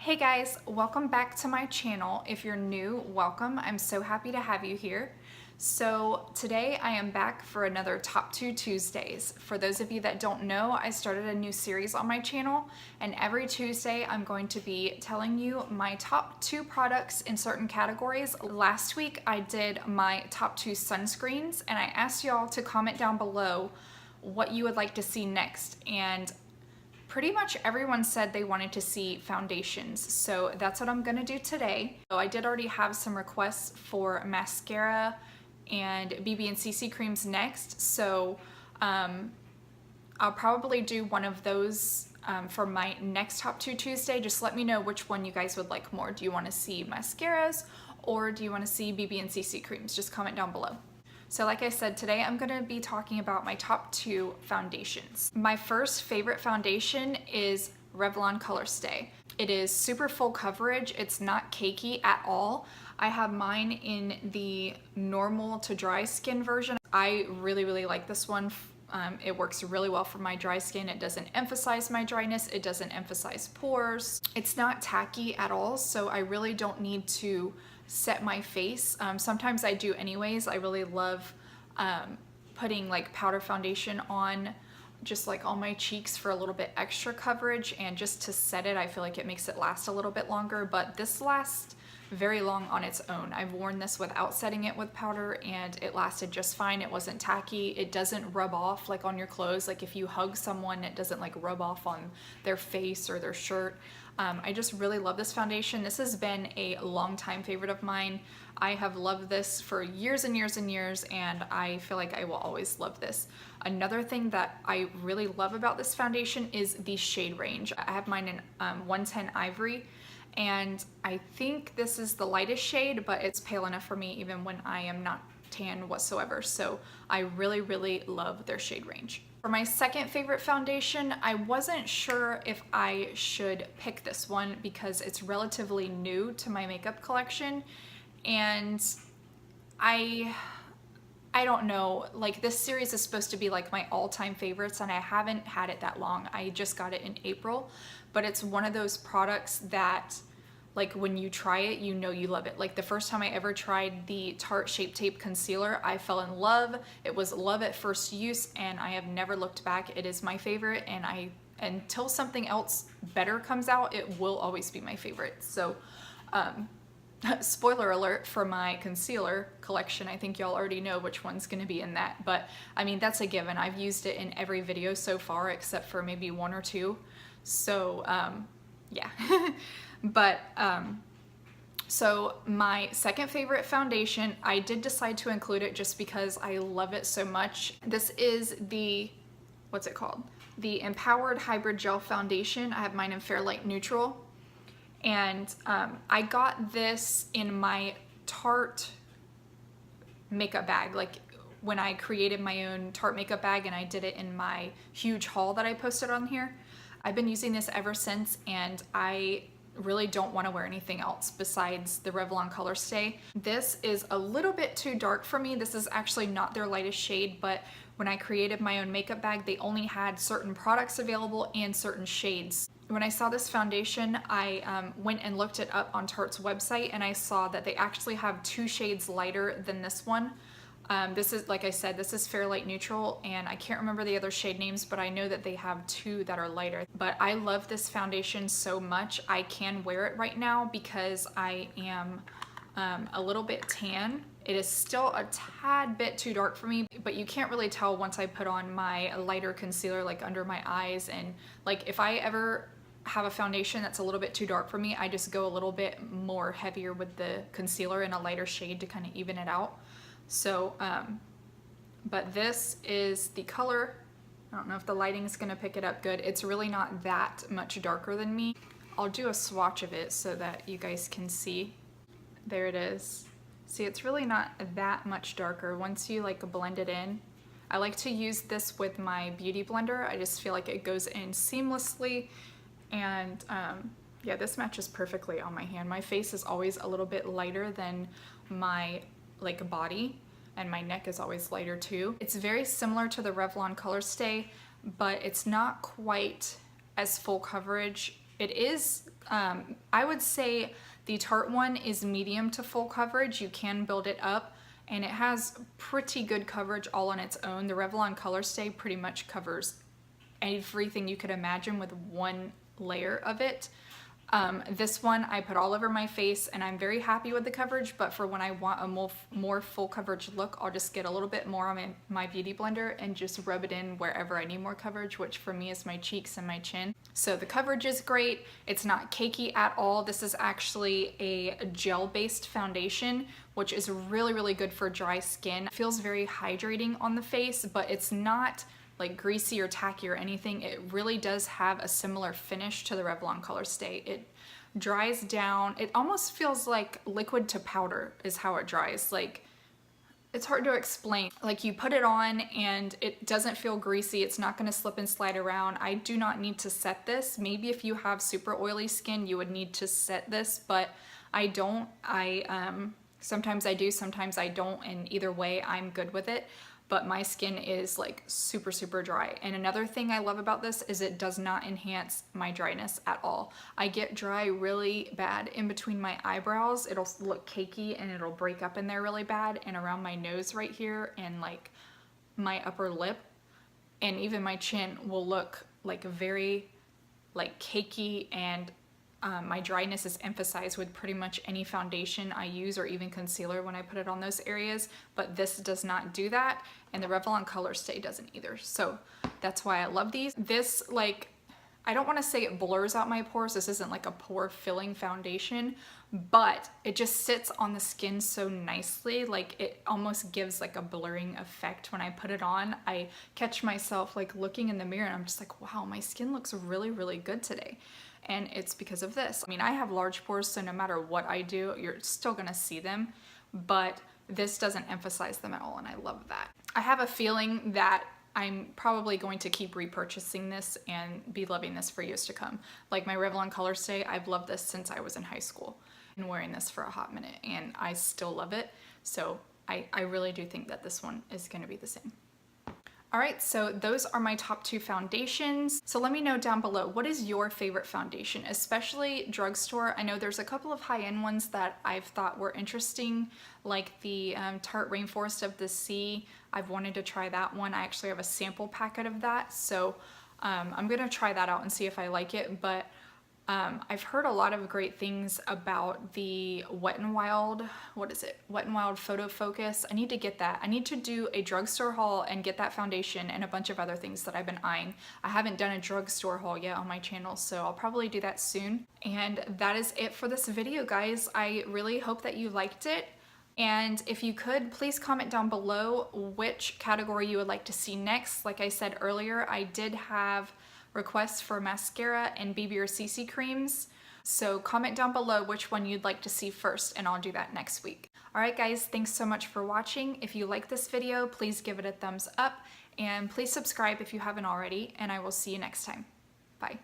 Hey guys, welcome back to my channel. If you're new, welcome. I'm so happy to have you here. So today I am back for another Top 2 Tuesdays. For those of you that don't know, I started a new series on my channel, and every Tuesday I'm going to be telling you my top 2 products in certain categories. Last week I did my top 2 sunscreens, and I asked y'all to comment down below what you would like to see next, and pretty much everyone said they wanted to see foundations, so that's what I'm gonna do today. So I did already have some requests for mascara and BB and CC creams next, so I'll probably do one of those for my next Top 2 Tuesday. Just let me know which one you guys would like more. Do you want to see mascaras or do you want to see BB and CC creams? Just comment down below. So like I said, today I'm going to be talking about my top 2 foundations. My first favorite foundation is Revlon Colorstay. It is super full coverage. It's not cakey at all. I have mine in the normal to dry skin version. I really like this one. It works really well for my dry skin. It doesn't emphasize my dryness. It doesn't emphasize pores. It's not tacky at all, so I really don't need to set my face. Sometimes I do anyways. I really love putting like powder foundation on just like on my cheeks for a little bit extra coverage, and just to set it, I feel like it makes it last a little bit longer, but this lasts very long on its own. I've worn this without setting it with powder and it lasted just fine. It wasn't tacky. It doesn't rub off like on your clothes. Like if you hug someone, it doesn't like rub off on their face or their shirt. I just really love this foundation. This has been a long time favorite of mine. I have loved this for years and years and years, and I feel like I will always love this. Another thing that I really love about this foundation is the shade range. I have mine in 110 Ivory, and I think this is the lightest shade, but it's pale enough for me even when I am not tan whatsoever. So I really love their shade range. For my second favorite foundation, I wasn't sure if I should pick this one because it's relatively new to my makeup collection, and I don't know, like this series is supposed to be like my all-time favorites, and I haven't had it that long. I just got it in April, but it's one of those products that like when you try it, you know you love it. Like the first time I ever tried the Tarte Shape Tape Concealer, I fell in love. It was love at first use, and I have never looked back. It is my favorite, and until something else better comes out, it will always be my favorite. So spoiler alert for my concealer collection, I think y'all already know which one's gonna be in that, but I mean, that's a given. I've used it in every video so far except for maybe 1 or 2. So yeah. But so my second favorite foundation, I did decide to include it just because I love it so much. This is the, what's it called? The Empowered Hybrid Gel Foundation. I have mine in Fair Light Neutral. And I got this in my Tarte makeup bag, like when I created my own Tarte makeup bag, and I did it in my huge haul that I posted on here. I've been using this ever since, and I really don't want to wear anything else besides the Revlon Colorstay. This is a little bit too dark for me. This is actually not their lightest shade, but when I created my own makeup bag, they only had certain products available and certain shades. When I saw this foundation, I went and looked it up on Tarte's website, and I saw that they actually have 2 shades lighter than this one. This is, like I said, this is Fair Light Neutral, and I can't remember the other shade names, but I know that they have 2 that are lighter. But I love this foundation so much. I can wear it right now because I am a little bit tan. It is still a tad bit too dark for me, but you can't really tell once I put on my lighter concealer like under my eyes. And like if I ever have a foundation that's a little bit too dark for me, I just go a little bit more heavier with the concealer in a lighter shade to kind of even it out. So, but this is the color. I don't know if the lighting is gonna pick it up good. It's really not that much darker than me. I'll do a swatch of it so that you guys can see. There it is. See, it's really not that much darker once you like blend it in. I like to use this with my beauty blender. I just feel like it goes in seamlessly, and yeah, this matches perfectly on my hand. My face is always a little bit lighter than my like body, and my neck is always lighter too. It's very similar to the Revlon Colorstay, but it's not quite as full coverage. It is I would say the Tarte one is medium to full coverage. You can build it up, and it has pretty good coverage all on its own. The Revlon Colorstay pretty much covers everything you could imagine with one layer of it. This one I put all over my face, and I'm very happy with the coverage, but for when I want a more full coverage look, I'll just get a little bit more on my beauty blender and just rub it in wherever I need more coverage, which for me is my cheeks and my chin. So the coverage is great. It's not cakey at all. This is actually a gel-based foundation, which is really, really good for dry skin. It feels very hydrating on the face, but it's not like greasy or tacky or anything. It really does have a similar finish to the Revlon Colorstay. It dries down. It almost feels like liquid to powder is how it dries. Like, it's hard to explain. Like, you put it on and it doesn't feel greasy. It's not gonna slip and slide around. I do not need to set this. Maybe if you have super oily skin, you would need to set this, but I don't. Sometimes I do, sometimes I don't, and either way, I'm good with it. But my skin is like super, super dry. And another thing I love about this is it does not enhance my dryness at all. I get dry really bad in between my eyebrows. It'll look cakey and it'll break up in there really bad, and around my nose right here and like my upper lip, and even my chin will look like very like cakey, and my dryness is emphasized with pretty much any foundation I use, or even concealer when I put it on those areas, but this does not do that, and the Revlon Colorstay doesn't either. So that's why I love these. This, like, I don't want to say it blurs out my pores. This isn't like a pore filling foundation, but it just sits on the skin so nicely. Like, it almost gives like a blurring effect when I put it on. I catch myself like looking in the mirror and I'm just like, wow, my skin looks really, really good today. And it's because of this. I mean, I have large pores, so no matter what I do, you're still gonna see them, but this doesn't emphasize them at all, and I love that. I have a feeling that I'm probably going to keep repurchasing this and be loving this for years to come. Like my Revlon Colorstay, I've loved this since I was in high school and wearing this for a hot minute, and I still love it. So I really do think that this one is gonna be the same. All right, so those are my top 2 foundations. So let me know down below, what is your favorite foundation, especially drugstore? I know there's a couple of high-end ones that I've thought were interesting, like the Tarte Rainforest of the Sea. I've wanted to try that one. I actually have a sample packet of that, so I'm gonna try that out and see if I like it, but I've heard a lot of great things about the Wet n Wild, what is it? Wet n Wild Photo Focus. I need to get that. I need to do a drugstore haul and get that foundation and a bunch of other things that I've been eyeing. I haven't done a drugstore haul yet on my channel, so I'll probably do that soon. And that is it for this video, guys. I really hope that you liked it. And if you could, please comment down below which category you would like to see next. Like I said earlier, I did have requests for mascara and BB or CC creams. So comment down below which one you'd like to see first, and I'll do that next week. All right, guys, thanks so much for watching. If you like this video, please give it a thumbs up, and please subscribe if you haven't already, and I will see you next time. Bye.